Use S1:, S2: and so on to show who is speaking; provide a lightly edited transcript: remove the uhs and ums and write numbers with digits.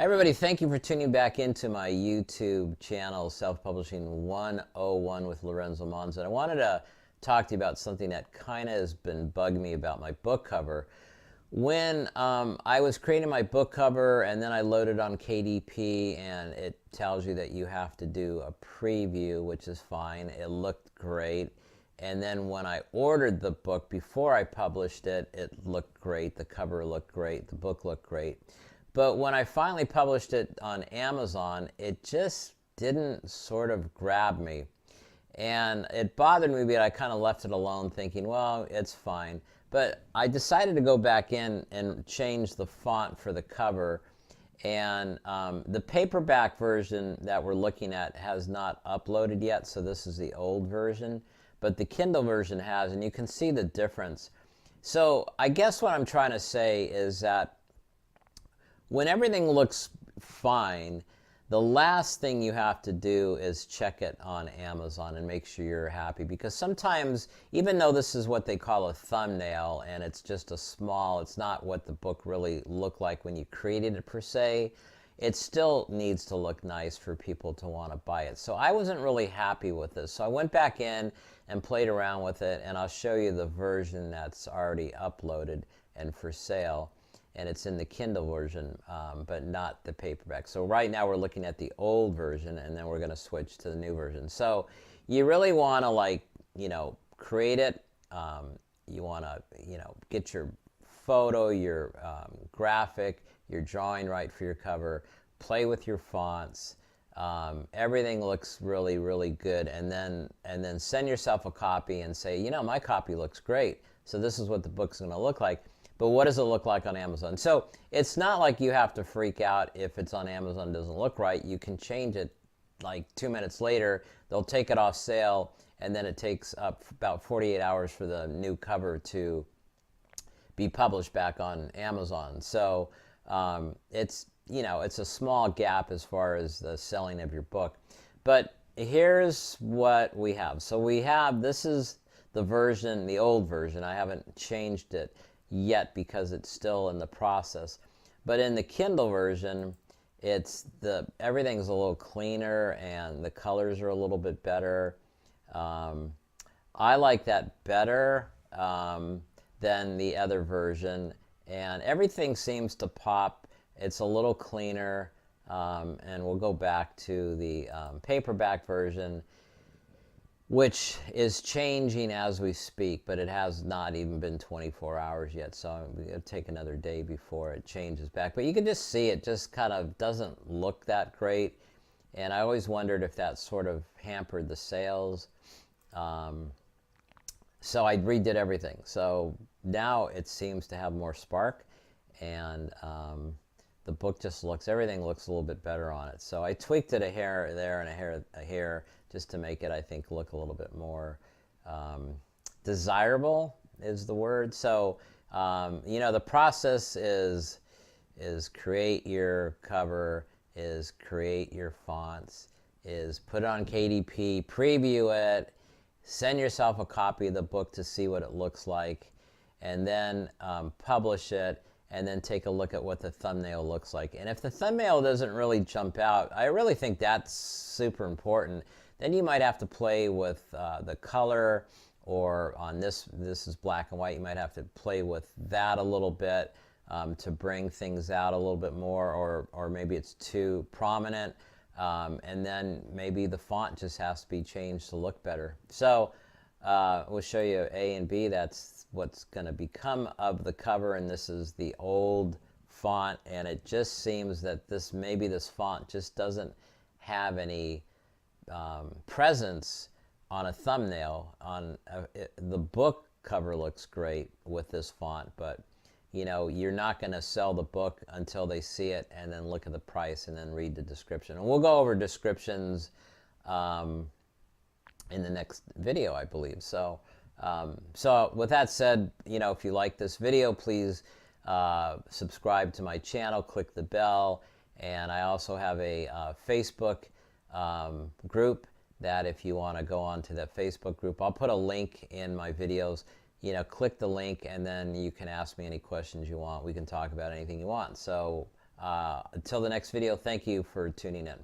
S1: Everybody, thank you for tuning back into my YouTube channel, Self-Publishing 101 with Lawrenzo Manza. And I wanted to talk to you about something that kind of has been bugging me about my book cover. When I was creating my book cover and then I loaded on KDP and it tells you that you have to do a preview, which is fine. It looked great. And then when I ordered the book before I published it, it looked great. The cover looked great. The book looked great. But when I finally published it on Amazon, it just didn't sort of grab me. And it bothered me, but I kind of left it alone thinking, well, it's fine. But I decided to go back in and change the font for the cover. And the paperback version that we're looking at has not uploaded yet, so this is the old version. But the Kindle version has, and you can see the difference. So I guess what I'm trying to say is that when everything looks fine, the last thing you have to do is check it on Amazon and make sure you're happy. Because sometimes, even though this is what they call a thumbnail and it's just a small, it's not what the book really looked like when you created it per se, it still needs to look nice for people to want to buy it. So I wasn't really happy with this. So I went back in and played around with it, and I'll show you the version that's already uploaded and for sale. And it's in the Kindle version, but not the paperback. So right now we're looking at the old version, and then we're going to switch to the new version. So you really want to, create it. You want to, get your photo, your graphic, your drawing right for your cover. Play with your fonts. Everything looks really, really good. And then send yourself a copy and say, my copy looks great. So this is what the book's going to look like. But what does it look like on Amazon? So it's not like you have to freak out if it's on Amazon and doesn't look right. You can change it like 2 minutes later. They'll take it off sale, and then it takes up about 48 hours for the new cover to be published back on Amazon. So it's a small gap as far as the selling of your book. But here's what we have. So this is the version, the old version. I haven't changed it yet because it's still in the process. But in the Kindle version, everything's a little cleaner and the colors are a little bit better. I like that better than the other version, and everything seems to pop. It's a little cleaner, and we'll go back to the paperback version, which is changing as we speak, but it has not even been 24 hours yet, so it'll take another day before it changes back. But you can just see it just kind of doesn't look that great, and I always wondered if that sort of hampered the sales. So I redid everything. So now it seems to have more spark, and the book just everything looks a little bit better on it. So I tweaked it a hair there and a hair just to make it, I think, look a little bit more desirable is the word. So, the process is create your cover, is create your fonts, is put it on KDP, preview it, send yourself a copy of the book to see what it looks like, and then publish it, and then take a look at what the thumbnail looks like. And if the thumbnail doesn't really jump out, I really think that's super important. Then you might have to play with the color, or on this is black and white, you might have to play with that a little bit to bring things out a little bit more, or maybe it's too prominent. And then maybe the font just has to be changed to look better. So we'll show you A and B. That's what's going to become of the cover, and this is the old font, and it just seems that this font just doesn't have any presence on a thumbnail. The book cover looks great with this font, but you're not going to sell the book until they see it and then look at the price and then read the description. And we'll go over descriptions in the next video, I believe. So with that said, if you like this video, please subscribe to my channel, click the bell, and I also have a Facebook group that if you want to go on to that Facebook group, I'll put a link in my videos. Click the link, and then you can ask me any questions you want. We can talk about anything you want. So Until the next video, thank you for tuning in.